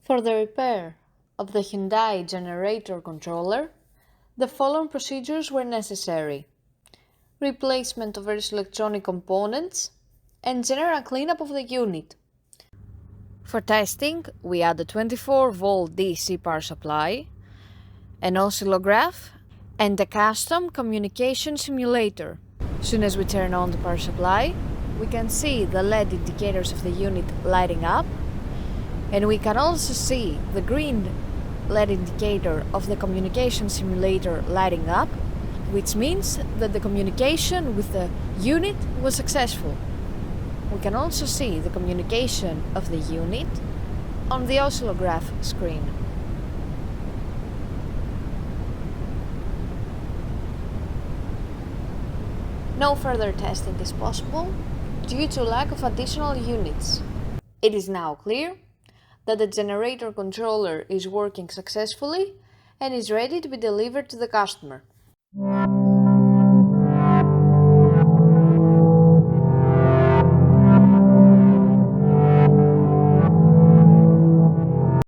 For the repair of the Hyundai generator controller, the following procedures were necessary: replacement of various electronic components and general cleanup of the unit. For testing, we add a 24-volt DC power supply, an oscillograph, and a custom communication simulator. Soon as we turn on the power supply, we can see the LED indicators of the unit lighting up, and we can also see the green LED indicator of the communication simulator lighting up, which means that the communication with the unit was successful. We can also see the communication of the unit on the oscillograph screen. No further testing is possible due to lack of additional units. It is now clear that the generator controller is working successfully and is ready to be delivered to the customer.